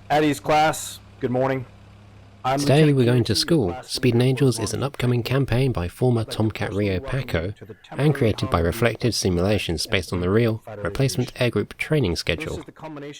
Addie's class, good morning. Today we're going to school. Speed & Angels is an upcoming campaign by former Tomcat Rio Paco and created by Reflected Simulations based on the real replacement air group training schedule.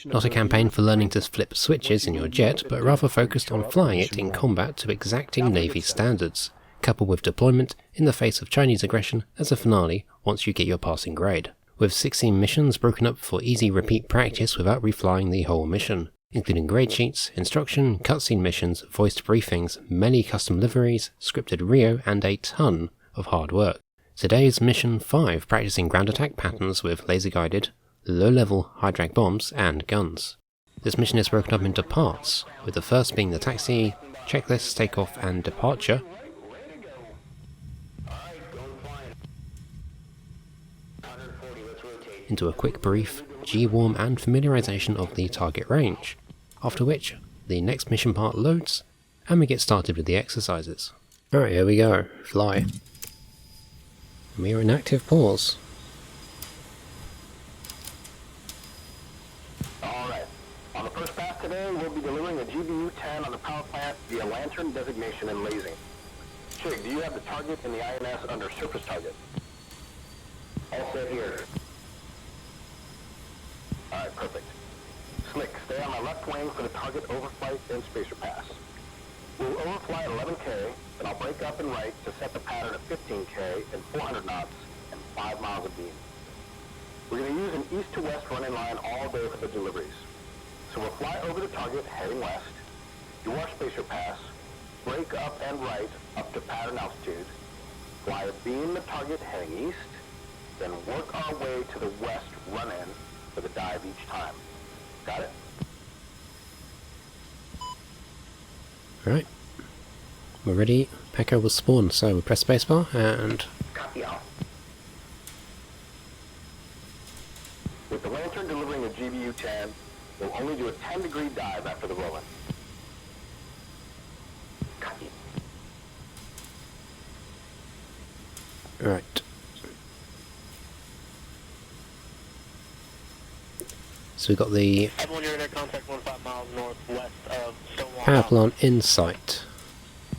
Not a campaign for learning to flip switches in your jet, but rather focused on flying it in combat to exacting Navy standards, coupled with deployment in the face of Chinese aggression as a finale once you get your passing grade. With 16 missions broken up for easy repeat practice without reflying the whole mission, including grade sheets, instruction, cutscene missions, voiced briefings, many custom liveries, scripted Rio, and a ton of hard work. Today's Mission 5, practicing ground attack patterns with laser-guided, low-level high-drag bombs and guns. This mission is broken up into parts, with the first being the taxi, checklist, takeoff and departure, into a quick brief, G-warm and familiarisation of the target range, after which the next mission part loads and we get started with the exercises. Alright, here we go, fly. We are in active pause. Alright, on the first pass today we'll be delivering a GBU-10 on the power plant via lantern designation and lasing. Chig, do you have the target in the INS under surface target? All set here. Alright, perfect. Slick, stay on my left wing for the target overflight and spacer pass. We'll overfly at 11K, then I'll break up and right to set the pattern at 15K and 400 knots and 5 miles of beam. We're going to use an east to west running line all day for the deliveries. So we'll fly over the target heading west, do our spacer pass, break up and right up to pattern altitude, fly a beam the target heading east, then work our way to the west run-in for the dive each time. Got it? Alright, we're ready. Paco will spawn, so we press spacebar and... Copy all. With the lantern delivering a GBU-10, we'll only do a 10-degree dive after the roll-in. Copy. Alright. So we've got the power plant in sight.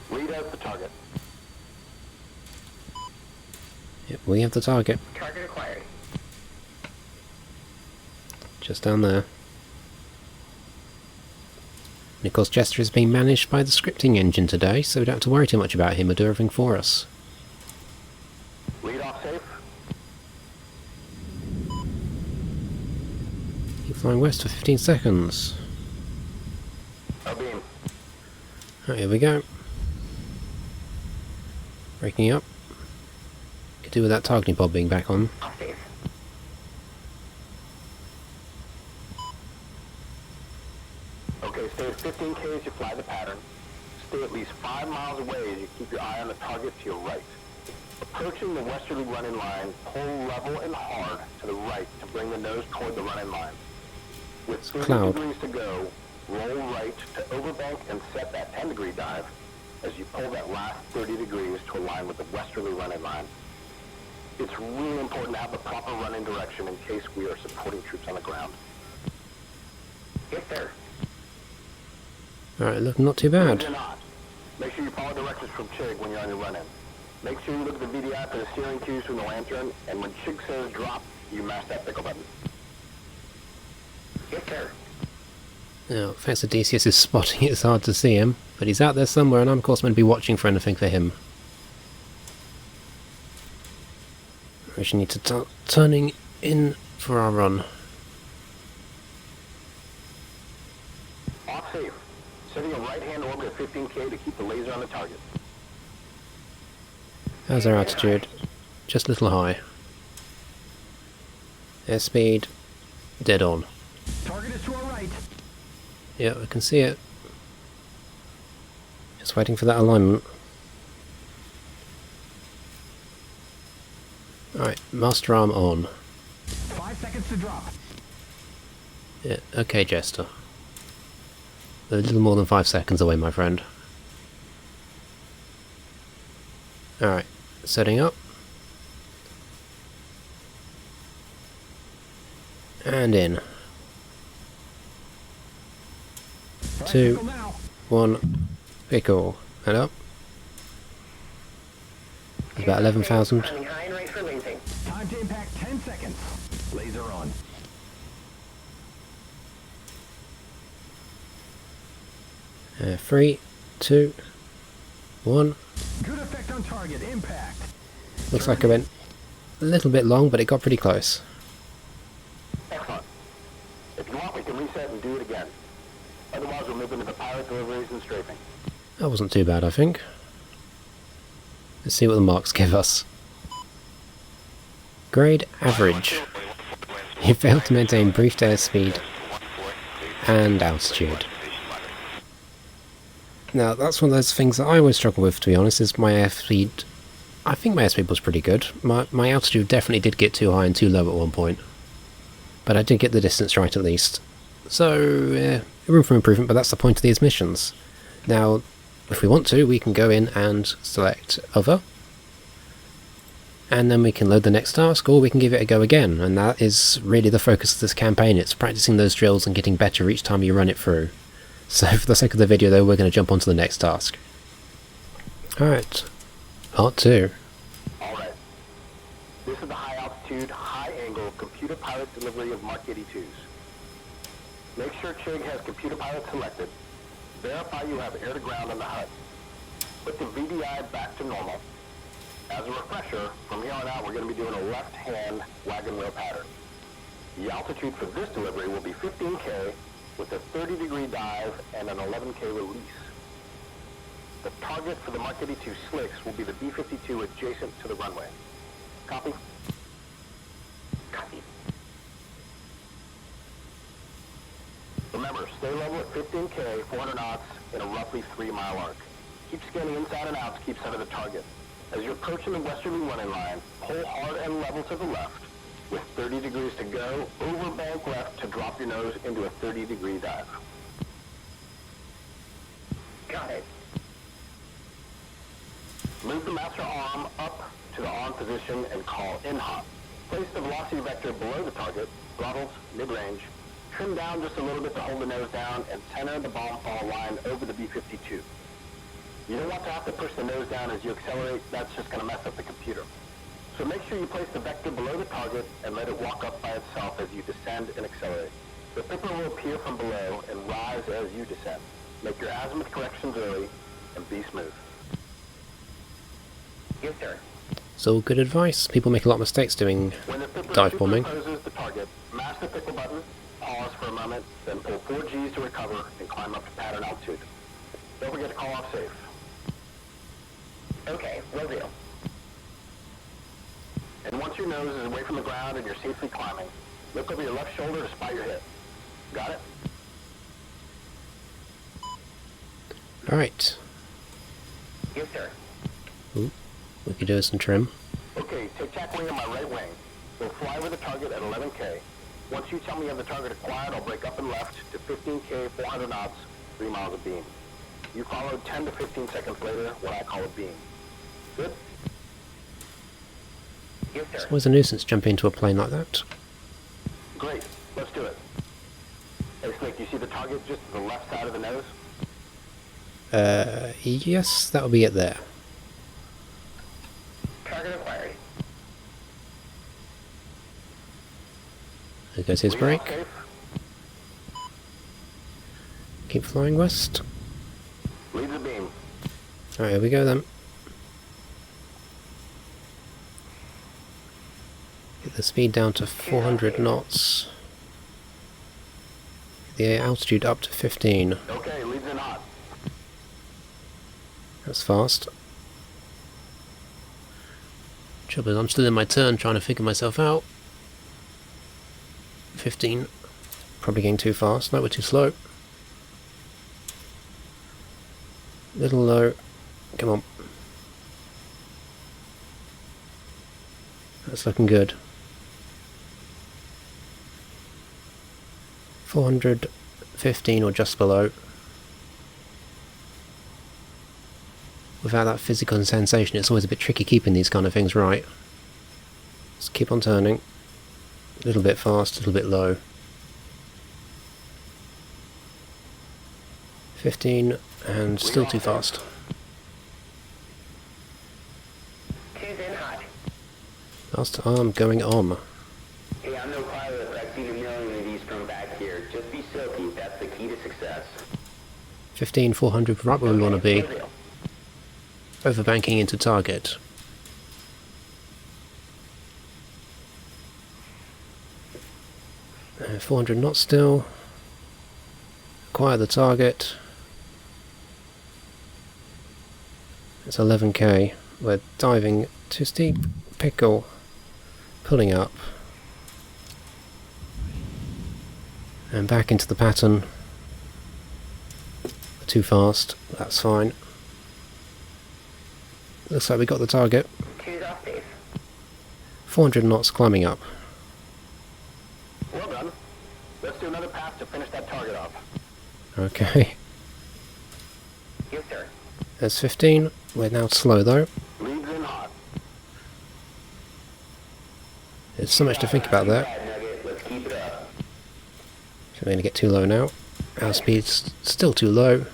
Read out the target. Yep, we have the target. Target acquired. Just down there. And of course Jester is being managed by the scripting engine today, so we don't have to worry too much about him, he'll do everything for us. Read off safe. Keep flying west for 15 seconds. A beam. Right, here we go. Breaking up. Could do with that targeting pod being back on. Off safe. Okay, stay at 15K as you fly the pattern. Stay at least 5 miles away as you keep your eye on the target to your right. Approaching the westerly running line, pull level and hard to the right to bring the nose toward the running line. With 30 cloud. degrees to go, roll right to overbank and set that 10-degree dive as you pull that last 30 degrees to align with the westerly running line. It's really important to have the proper running direction in case we are supporting troops on the ground. Yes, sir. Alright, looking not too bad. You're not. Make sure you follow directions from Chig when you're on your run-in. Make sure you look at the VDI for the steering cues from the lantern, and when Chig says drop, you mash that pickle button. Yes, sir. Now, thanks to DCS's spotting, it's hard to see him, but he's out there somewhere, and I'm of course meant to be watching for anything for him. We should need to start turning in for our run. Off safe. Setting a right-hand orbit at 15K to keep the laser on the target. How's our altitude? Just a little high. Airspeed, dead on. Target is to our right. Yeah, I can see it. Just waiting for that alignment. Alright, master arm on. 5 seconds to drop. Yeah, okay, Jester. A little more than 5 seconds away, my friend. Alright, setting up. And in. 2, 1, pickle, and up. It's about 11,000. Timing high and race for racing. Time to impact 10 seconds. Laser on. 3, 2, 1. Good effect on target. Impact. Looks like I went a little bit long, but it got pretty close. Excellent. If you want, we can reset and do it again. Otherwise, we'll move into the pilot deliveries and strafing. That wasn't too bad, I think. Let's see what the marks give us. Grade average. You failed to maintain brief airspeed and altitude. Now, that's one of those things that I always struggle with, to be honest, is my airspeed. I think my airspeed was pretty good. My altitude definitely did get too high and too low at one point. But I did get the distance right at least. So, room for improvement, but that's the point of these missions. Now, if we want to, we can go in and select Other. And then we can load the next task, or we can give it a go again. And that is really the focus of this campaign. It's practicing those drills and getting better each time you run it through. So for the sake of the video though, we're going to jump on to the next task. Alright, part 2. Alright. This is the high altitude, high angle computer pilot delivery of Mark 82s. Make sure Chig has computer pilot selected. Verify you have air to ground on the HUD. Put the VDI back to normal. As a refresher, from here on out we're going to be doing a left-hand wagon wheel pattern. The altitude for this delivery will be 15K with a 30-degree dive and an 11K release. The target for the Mark 82 slicks will be the B-52 adjacent to the runway. Copy? Copy. Remember, stay level at 15K, 400 knots in a roughly 3-mile arc. Keep scanning inside and out to keep sight of the target. As you're approaching the westerly running line, pull hard and level to the left. With 30 degrees to go, over bank left to drop your nose into a 30-degree dive. Got it. Move the master arm up to the on position and call in-hop. Place the velocity vector below the target, throttles, mid-range. Trim down just a little bit to hold the nose down and center the bomb fall line over the B-52. You don't want to have to push the nose down as you accelerate. That's just going to mess up the computer. So make sure you place the vector below the target and let it walk up by itself as you descend and accelerate. The flipper will appear from below and rise as you descend. Make your azimuth corrections early and be smooth. Yes, sir. So good advice. People make a lot of mistakes doing When the flipper dive bombing. superimposes the target, mash the pickle button, pause for a moment, then pull 4 Gs to recover and climb up to pattern altitude. Don't forget to call off safe. Okay, will do. And once your nose is away from the ground and you're safely climbing, look over your left shoulder to spot your hip. Got it? Alright. Yes, sir. Ooh, we could do some trim. Okay, take tack wing on my right wing. We'll fly over the target at 11K. Once you tell me you have the target acquired, I'll break up and left to 15K, 400 knots, 3 miles of beam. You follow 10 to 15 seconds later when I call a beam. Good? Yes, sir. It's always a nuisance jumping into a plane like that. Great. Let's do it. Hey, Slick, you see the target just to the left side of the nose? Yes, that'll be it there. Target acquired. There goes his brake. Safe. Keep flying west. Leave the beam. Alright, here we go then. Get the speed down to 400 knots. The altitude up to 15. Okay, leads in hot. That's fast. Trouble is, I'm still in my turn trying to figure myself out. 15. Probably getting too fast. No, we're too slow. Little low. Come on. That's looking good. 415 or just below. Without that physical sensation, it's always a bit tricky keeping these kind of things right. Just keep on turning. A little bit fast, a little bit low. 15 and still too fast. Two's in hot. Last arm going on. Hey, I'm no pilot, but I've seen a million of these from back here. Just be silky. That's the key to success. 15, 400, right where we want to be. No deal. Overbanking into target. 400 knots still. Acquire the target. It's 11k. We're diving too steep. Pickle. Pulling up. And back into the pattern. Too fast. That's fine. Looks like we got the target. Two's off base. 400 knots climbing up. Well done. Let's do another pass to finish that target off. Okay. Yes, sir. There's 15. We're now slow though. Leads in hot. There's so much to think about there. Bad nugget. Let's keep it up. So we're going to get too low now. Our speed's still too low.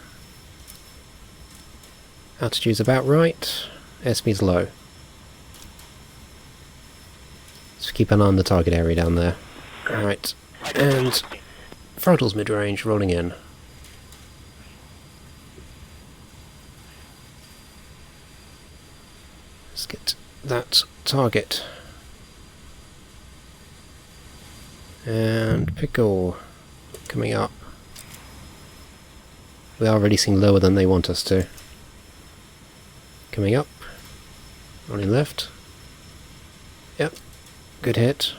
Altitude's about right. Airspeed's low. Let's keep an eye on the target area down there. Alright. And throttle's mid-range, rolling in. Let's get that target. And pickle coming up. We are releasing lower than they want us to. Coming up. Running left. Yep. Good hit.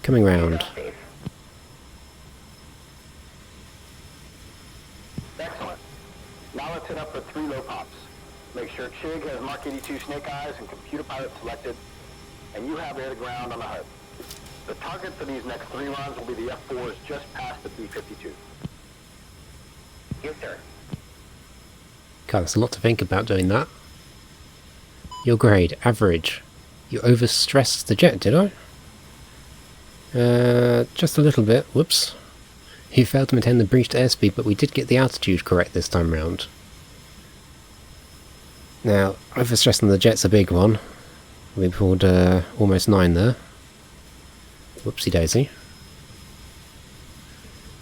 Coming round. Off base. Excellent. Now let's hit up for 3 low pops. Make sure Chig has Mark 82 Snake Eyes and Computer Pilot selected, and you have air to ground on the HUD. The target for these next 3 runs will be the F4s just past the B-52. Yes, sir. God, there's a lot to think about doing that. Your grade, average. You overstressed the jet, did I? Just a little bit. Whoops. You failed to maintain the breached airspeed, but we did get the altitude correct this time round. Now, overstressing the jet's a big one. We pulled almost 9 there. Whoopsie daisy.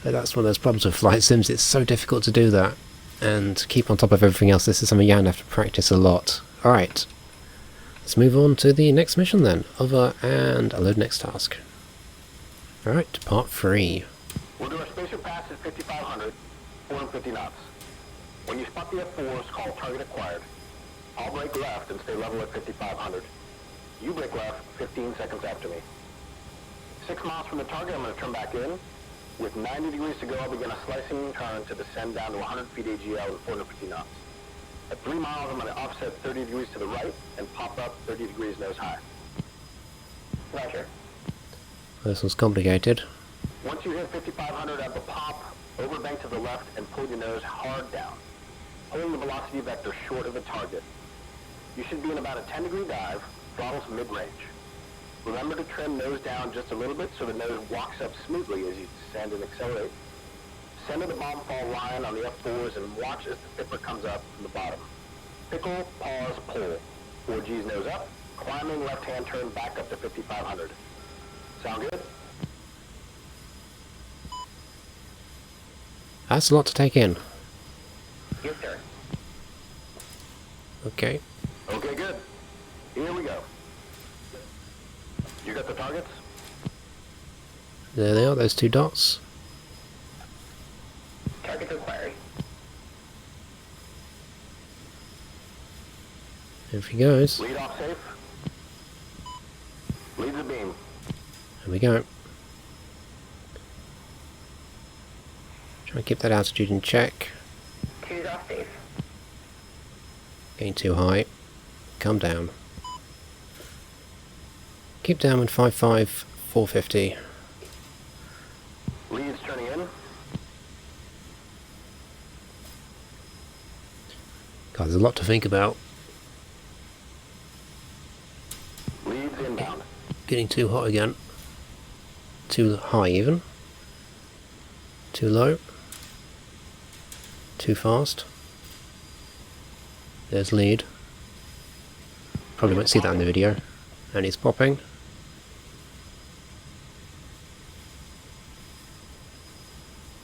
But that's one of those problems with flight sims. It's so difficult to do that and keep on top of everything else. This is something you're going to have to practice a lot. Alright. Let's move on to the next mission then. Over and a load next task. Alright, part 3. We'll do our spacer pass at 5,500, 450 knots. When you spot the F4s, call target acquired. I'll brake left and stay level at 5,500. You brake left 15 seconds after me. 6 miles from the target, I'm going to turn back in. With 90 degrees to go, I'll begin a slicing turn to descend down to 100 feet AGL and 450 knots. At 3 miles, I'm going to offset 30 degrees to the right and pop up 30 degrees nose high. Roger. This was complicated. Once you hit 5,500 at the pop, overbank to the left and pull your nose hard down, holding the velocity vector short of the target. You should be in about a 10-degree dive, throttles mid-range. Remember to trim nose down just a little bit so the nose walks up smoothly as you descend and accelerate. Center the bomb fall line on the F4s and watch as the fipper comes up from the bottom. Pickle, pause, pull. 4G's nose up, climbing left-hand turn back up to 5,500. Sound good? That's a lot to take in. Yes, sir. Okay. Okay, good. Here we go. You got the targets? There they are, those 2 dots. Target acquired. There he goes. Lead off safe. Lead the beam. There we go. Try and keep that altitude in check. Two's off base. Getting too high. Come down. Keep down with 55, 450. Lead's turning in. God, there's a lot to think about. Lead's inbound. Getting too hot again. Too high even. Too low. Too fast. There's lead. Probably won't see that in the video. And he's popping.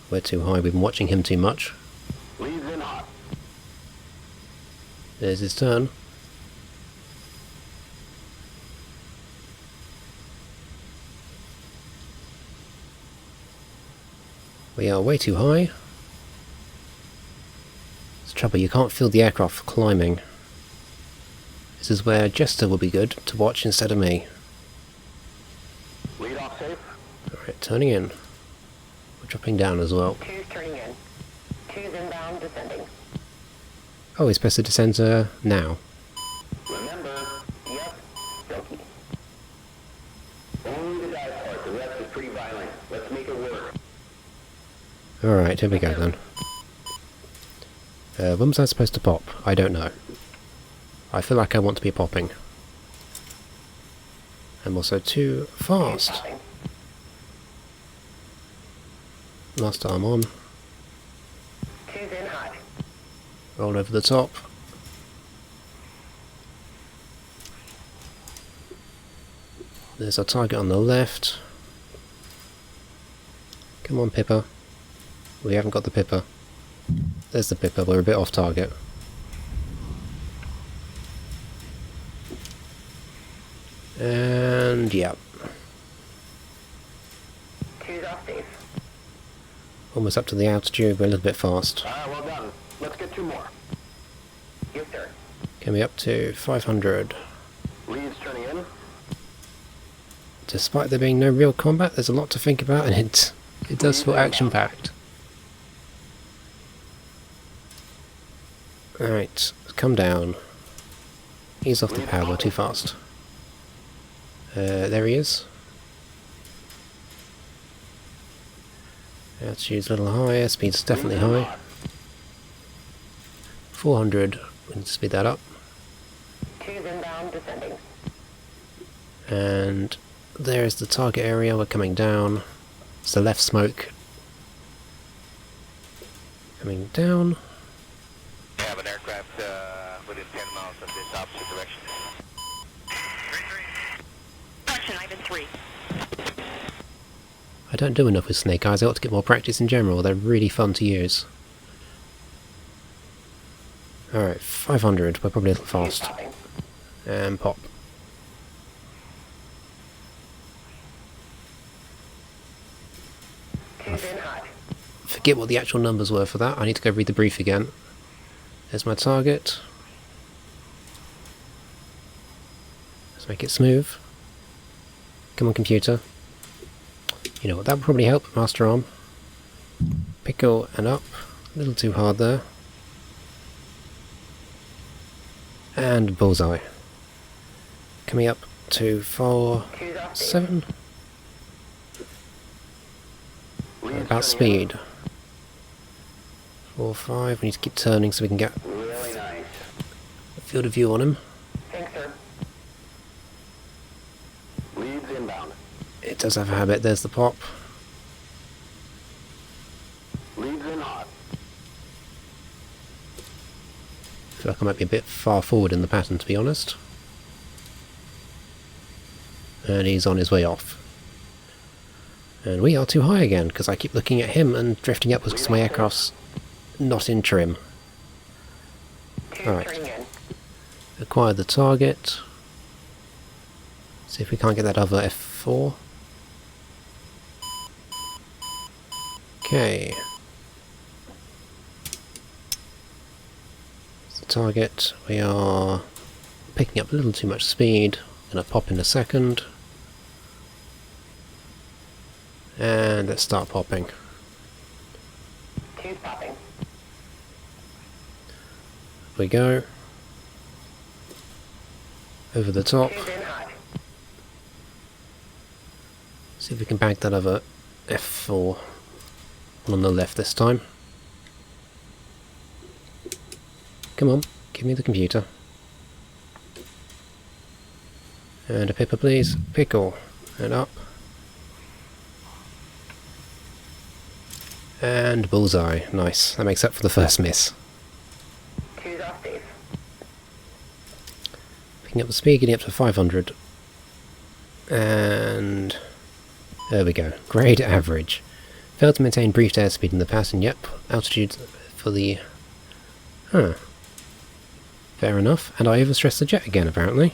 We're too high, we've been watching him too much. Leads in hot. There's his turn. We are way too high. It's trouble, you can't feel the aircraft climbing. This is where Jester will be good to watch instead of me. Lead off safe. Alright, turning in. We're dropping down as well. Two's turning in. Two's inbound, descending. Oh, he's supposed to descend now. Remember, Yep. Silky. only the dive part. The rest is pretty violent. Let's make it work. Alright, here we go then. When was I supposed to pop? I don't know. I feel like I want to be popping. I'm also too fast. Popping. Last arm on. Two's in hot. Roll over the top. There's our target on the left. Come on, Pippa. We haven't got the Pippa. There's the Pippa, we're a bit off target. And yeah, Two's off safe. almost up to the altitude, we're a little bit fast. Alright, well done. Let's get 2 more. Yes, sir. Coming up to 500. Leads turning in. Despite there being no real combat, there's a lot to think about, and it does feel action-packed. Alright, come down. Ease off the power, too fast. There he is. Altitude's a little higher, speed's definitely high. 400, we need to speed that up. Two's inbound, descending. And there's the target area, we're coming down. It's the left smoke. Coming down. We have an aircraft within 10 miles of this opposite direction. 3-3. Correction, Ivan 3. I don't do enough with snake eyes, I ought to get more practice in general, they're really fun to use. Alright, 500, we're probably a little fast. Popping. And pop. Two's in hot. Forget what the actual numbers were for that, I need to go read the brief again. There's my target. Let's make it smooth. Come on, computer. You know what, that would probably help, master arm. Pickle and up. A little too hard there. And bullseye. Coming up to 4, Two's off safe. 7. Leads About turning speed. 4, 5. We need to keep turning so we can get Really nice. a field of view on him. Thanks, sir. in. Leads inbound. It does have a habit. There's the pop. Leads in hot. I feel like I might be a bit far forward in the pattern, to be honest. And he's on his way off. And we are too high again, because I keep looking at him and drifting upwards because my aircraft's not in trim. Two's Alright. turning in. Acquire the target. See if we can't get that other F4. Okay. That's the target. We are picking up a little too much speed. Gonna pop in a second. And let's start popping. Two's popping. Here we go. Over the top. Two's in hot. See if we can bag that other F4 on the left this time. Come on, give me the computer. And a Pippa please. Pickle. And up. And bullseye. Nice. That makes up for the first miss. Two's off safe. Picking up the speed, getting up to 500. And there we go. Grade average. Failed to maintain brief airspeed in the pass, and yep, altitude for the... Huh. Fair enough. And I overstressed the jet again, apparently.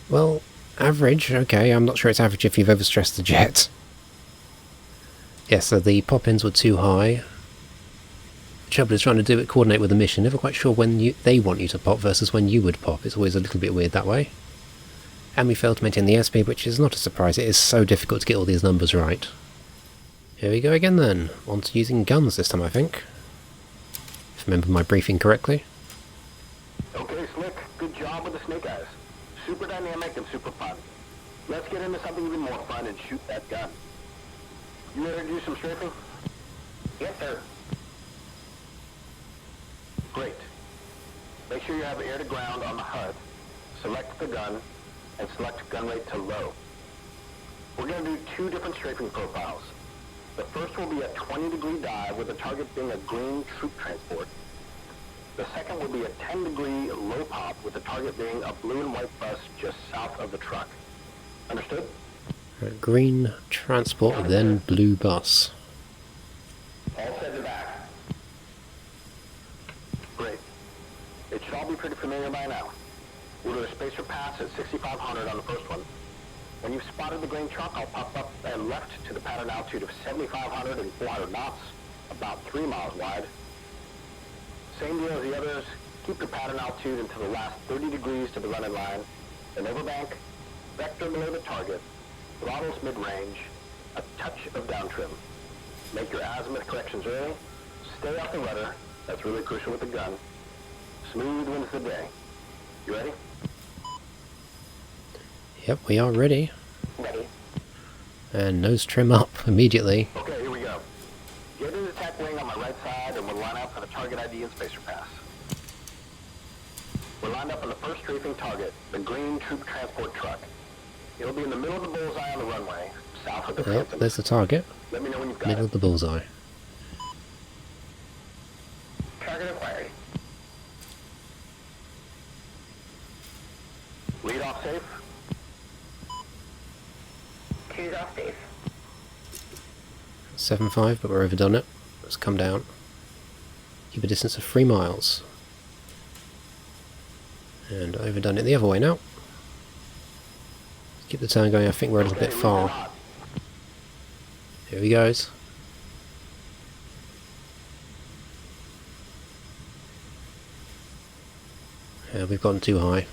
Well, average, okay. I'm not sure it's average if you've overstressed the jet. Yeah, so the pop-ins were too high. The trouble is trying to do it, coordinate with the mission. Never quite sure when they want you to pop versus when you would pop. It's always a little bit weird that way. And we failed to maintain the airspeed, which is not a surprise. It is so difficult to get all these numbers right. Here we go again then. On to using guns this time, I think. If I remember my briefing correctly. Okay, Slick. Good job with the snake eyes. Super dynamic and super fun. Let's get into something even more fun and shoot that gun. You ready to do some strafing? Yes, sir. Great. Make sure you have air to ground on the HUD. Select the gun and select gun rate to low. We're going to do two different strafing profiles. The first will be a 20-degree dive with the target being a green troop transport. The second will be a 10-degree low pop with the target being a blue and white bus just south of the truck. Understood? Green transport, then blue bus. All set to back. Great. It should all be pretty familiar by now. We'll do a spacer pass at 6,500 on the first one. When you've spotted the green truck, I'll pop up and left to the pattern altitude of 7,500 and 400 knots, about 3 miles wide. Same deal as the others. Keep your pattern altitude until the last 30 degrees to the running line. Then overbank, vector below the target, throttles mid-range, a touch of down trim. Make your azimuth corrections early. Stay off the rudder. That's really crucial with the gun. Smooth wins the day. You ready? Yep, we are ready. Ready. And nose trim up immediately. Okay, here we go. Get in the attack wing on my right side and we'll line up for the target ID and spacer pass. We're lined up on the first strafing target, the green troop transport truck. It'll be in the middle of the bullseye on the runway, south of the Yep, Phantom. there's the target. Let me know when you've got Middle it. of the bullseye. Target acquired. Lead off safe. Two's off safe. 7.5, but we're overdone it. Let's come down. Keep a distance of 3 miles. And overdone it the other way now. Keep the turn going, I think we're a little bit far. Here he goes. Yeah, we've gotten too high.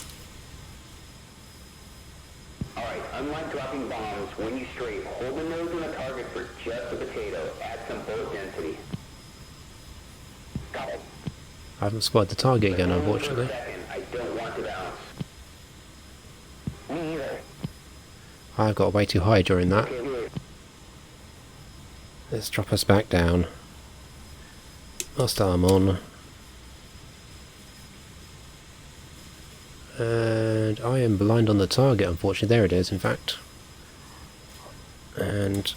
Alright, unlike dropping bombs, when you strafe, hold the nose on the target for just a potato. Add some bullet density. Got it. I haven't spotted the target again, Only for a unfortunately. second. I don't want to bounce. Me either. I got way too high during that. Okay, here. Let's drop us back down. Lost arm on. And I am blind on the target, unfortunately. There it is, in fact. And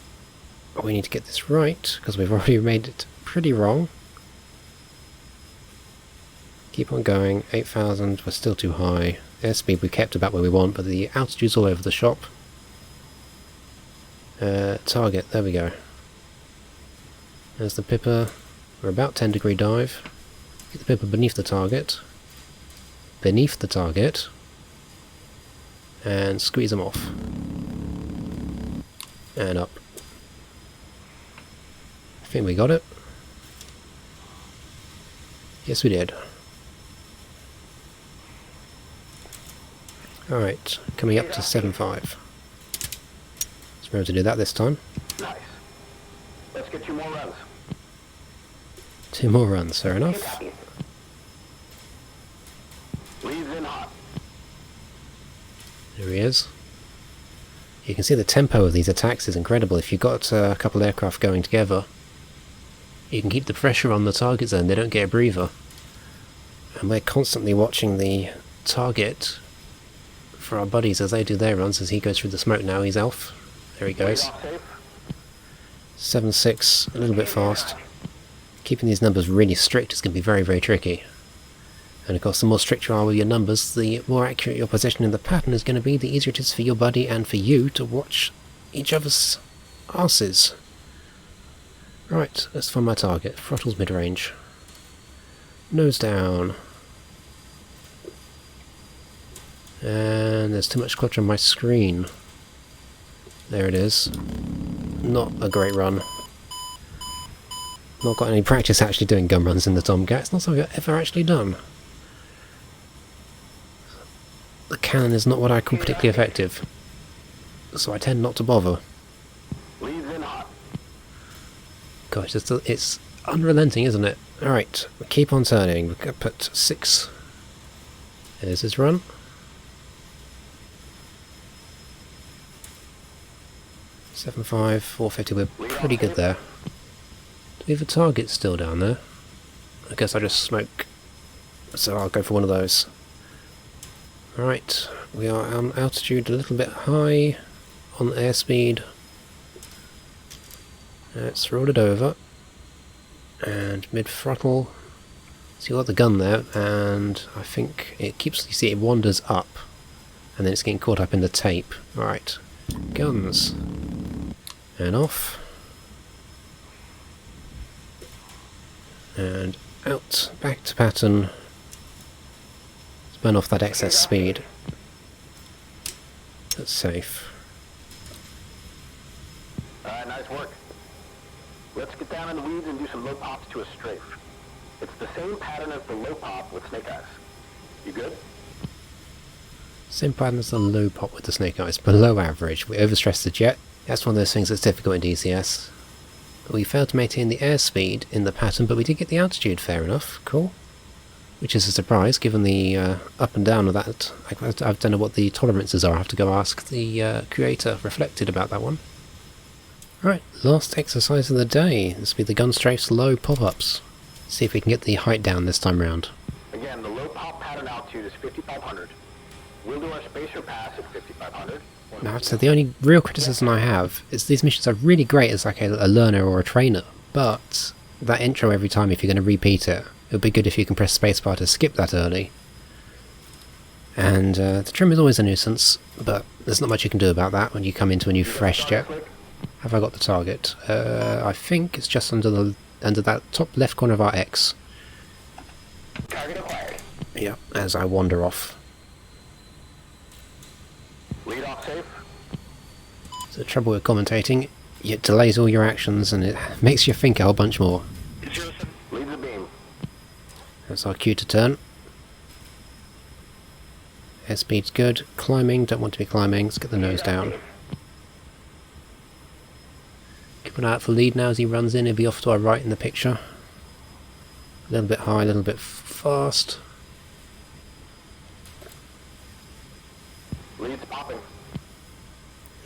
we need to get this right, because we've already made it pretty wrong. Keep on going. 8,000, we're still too high. Airspeed we kept about where we want, but the altitude's all over the shop. Target, there we go. There's the Pipper. We're about 10-degree dive. Get the Pipper beneath the target. Beneath the target. And squeeze them off. And up. I think we got it. Yes, we did. Alright, coming up to 7.5. Let's remember to do that this time. Nice. Let's get 2 more runs. 2 more runs, fair Two enough. copies. Leads in hot. There he is. You can see the tempo of these attacks is incredible. If you've got a couple aircraft going together, you can keep the pressure on the target zone, they don't get a breather. And we're constantly watching the target for our buddies as they do their runs. As he goes through the smoke now, he's off. There he Lead goes. off safe. 7-6, a little bit fast. Keeping these numbers really strict is going to be very, very tricky. And of course, the more strict you are with your numbers, the more accurate your position in the pattern is going to be, the easier it is for your buddy and for you to watch each other's arses. Right, let's find my target. Throttle's mid-range. Nose down. And there's too much clutter on my screen. There it is. Not a great run. Not got any practice actually doing gun runs in the Tomcat. It's not something I've ever actually done. The cannon is not what I call particularly effective, so I tend not to bother. Leads in hot. Gosh, it's unrelenting, isn't it? Alright, we keep on turning. We're going to put 6. There's his run. .75, 450, we're pretty good there. Do we have a target still down there? I guess I just smoke, so I'll go for one of those. Alright, we are on altitude a little bit high on airspeed. Let's roll it over. And mid-throttle. So you've got the gun there, and I think it keeps, you see it wanders up. And then it's getting caught up in the tape. Alright, guns. And off. And out, back to pattern. Let's burn off that excess speed. That's safe. Alright, nice work. Let's get down in the weeds and do some low pops to a strafe. It's the same pattern as the low pop with snake eyes. You good? Same pattern as the low pop with the snake eyes. Below average. We overstressed the jet. That's one of those things that's difficult in DCS. We failed to maintain the airspeed in the pattern, but we did get the altitude, fair enough. Cool. Which is a surprise, given the up and down of that. I don't know what the tolerances are. I have to go ask the creator Reflected about that one. Right, last exercise of the day. This will be the gun strafe's low pop-ups. See if we can get the height down this time round. Again, the low pop pattern altitude is 5,500. We'll do our spacer pass at 5,500. Now, so the only real criticism I have is these missions are really great as like a learner or a trainer, but that intro every time, if you're going to repeat it, it would be good if you can press spacebar to skip that early. And the trim is always a nuisance, but there's not much you can do about that when you come into a new fresh jet. Have I got the target? I think it's just under that top left corner of our X. Target acquired. Yeah, as I wander off. Lead off safe. So the trouble with commentating, it delays all your actions and it makes you think a whole bunch more. Lead the beam. That's our cue to turn. Airspeed's good. Climbing, don't want to be climbing. Let's get the nose down. Keep an eye out for lead now as he runs in. He'll be off to our right in the picture. A little bit high, a little bit fast. Lead's popping.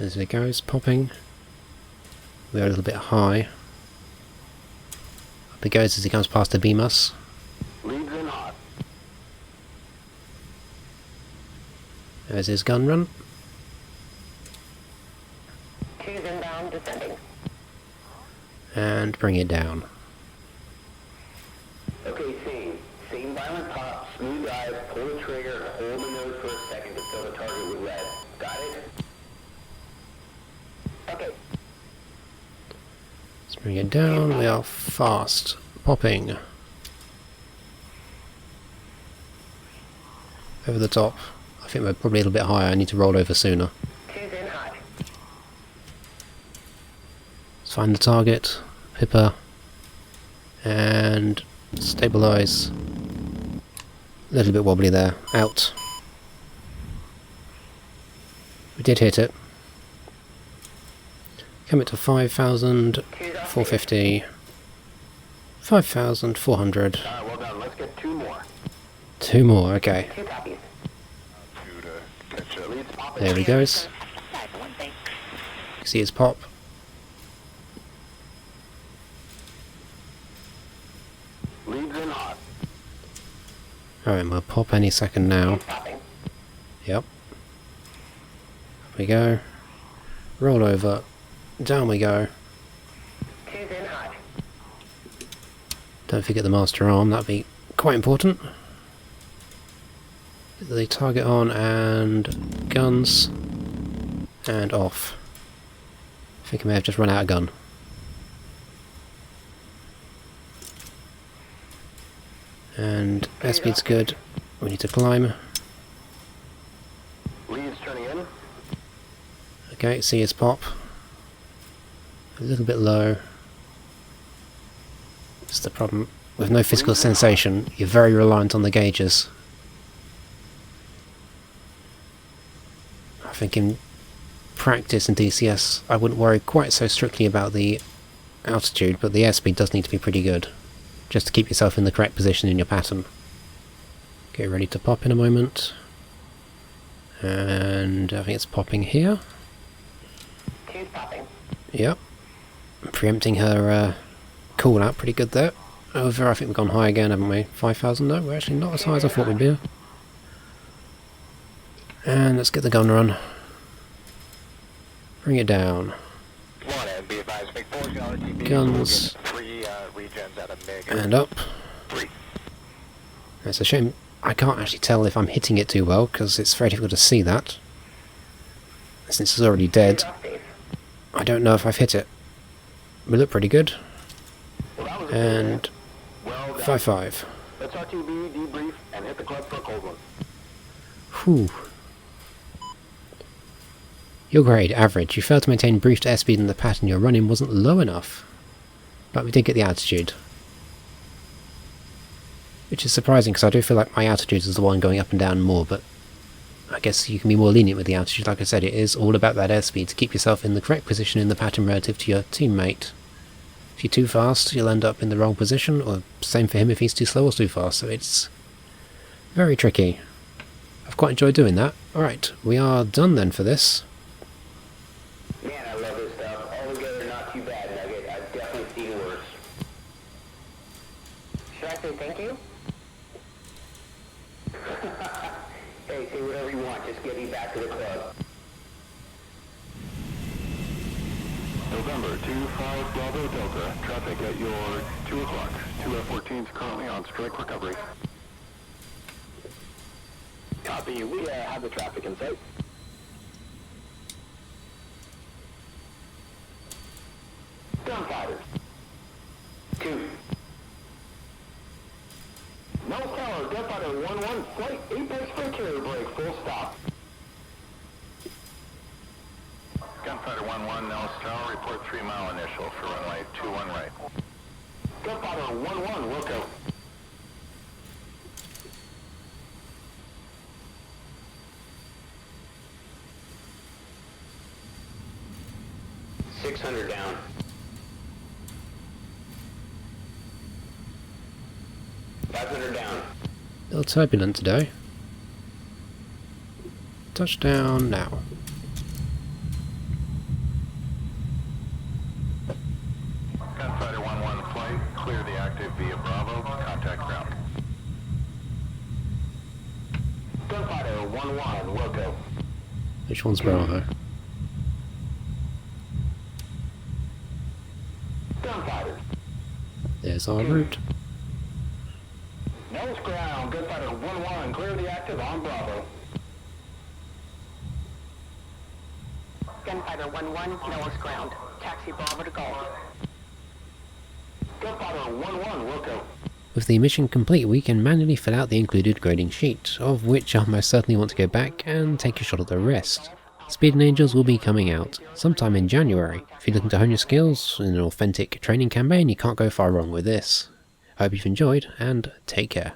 As it goes, popping. We are a little bit high. Up he goes as he comes past to beam us. Leads in hot. There's his gun run. 2's inbound, descending. And bring it down. Okay, same violent pop, smooth dive, pull the trigger, hold the nose for a second to fill the target with lead. Got it? Okay. Let's bring it down. We are fast. Popping. Over the top. I think we're probably a little bit higher. I need to roll over sooner. 2's in hot. Let's find the target. Pipper. And stabilize. A little bit wobbly there. Out. We did hit it. Coming to 5,450. 5,400. Alright, well done. Let's get 2 more. 2 more, okay. 2 copies. Lead's popping. There he goes. You see his pop. Leads in hot. Alright, we'll pop any second now. Popping. Yep. Up we go. Roll over. Down we go. Two's in hot. Don't forget the master arm, that'd be quite important. The target on and guns and off. I think I may have just run out of gun. And airspeed's good. We need to climb. Leads turning in. Okay, see his pop. A little bit low. That's the problem. With no physical sensation, you're very reliant on the gauges. I think in practice in DCS I wouldn't worry quite so strictly about the altitude, but the airspeed does need to be pretty good, just to keep yourself in the correct position in your pattern. Get ready to pop in a moment. And I think it's popping here. Two's popping. Yep. Preempting her call out pretty good there. Over, I think we've gone high again, haven't we? 5,000? No, we're actually not as high as I thought we'd be. And let's get the gun run. Bring it down. Come on, and be advised, make 4 RTB. Guns. 3 regens out of MiG. And up. 3. It's a shame I can't actually tell if I'm hitting it too well, because it's very difficult to see that. Since it's already dead, I don't know if I've hit it. We look pretty good. And 5-5. Let's RTB, debrief, and hit the club for a cold one. Whew. Your grade, average. You failed to maintain brief to airspeed and the pattern you're running wasn't low enough. But we did get the altitude. Which is surprising because I do feel like my altitude is the one going up and down more, but I guess you can be more lenient with the altitude. Like I said, it is all about that airspeed to keep yourself in the correct position in the pattern relative to your teammate. If you're too fast, you'll end up in the wrong position, or same for him if he's too slow or too fast, so it's very tricky. I've quite enjoyed doing that. Alright, we are done then for this. Man, I love this stuff. Altogether, not too bad, Nugget. I've definitely seen worse. Should I say thank you? Hey, say whatever you want. Just get me back to the club. November 25 Bravo Delta. Traffic at your 2 o'clock. 2 F-14s currently on strike recovery. Copy. We have the traffic in sight. Gunfighters. 2. Nose Tower, Gunfighter 1-1, flight apex for carrier brake, full stop. Gunfighter 1-1, Nose Tower, report 3 mile initial for runway 21 right. Gunfighter 1-1, Wilco. $600 down. $500 down. A little turbulent today. Touchdown now. Gunfighter 1-1 flight, clear the active via Bravo, contact ground. Gunfighter 1-1, Wilco. Which one's Bravo? Gunfighter. There's our route. Nose ground, Gunfighter 1-1, clear the active on Bravo. Gunfighter 1-1, nose ground. Taxi Bravo to Golf. Gunfighter 1-1, Wilco. With the mission complete, we can manually fill out the included grading sheet, of which I'll most certainly want to go back and take a shot at the rest. Speed and Angels will be coming out sometime in January. If you're looking to hone your skills in an authentic training campaign, you can't go far wrong with this. I hope you've enjoyed, and take care.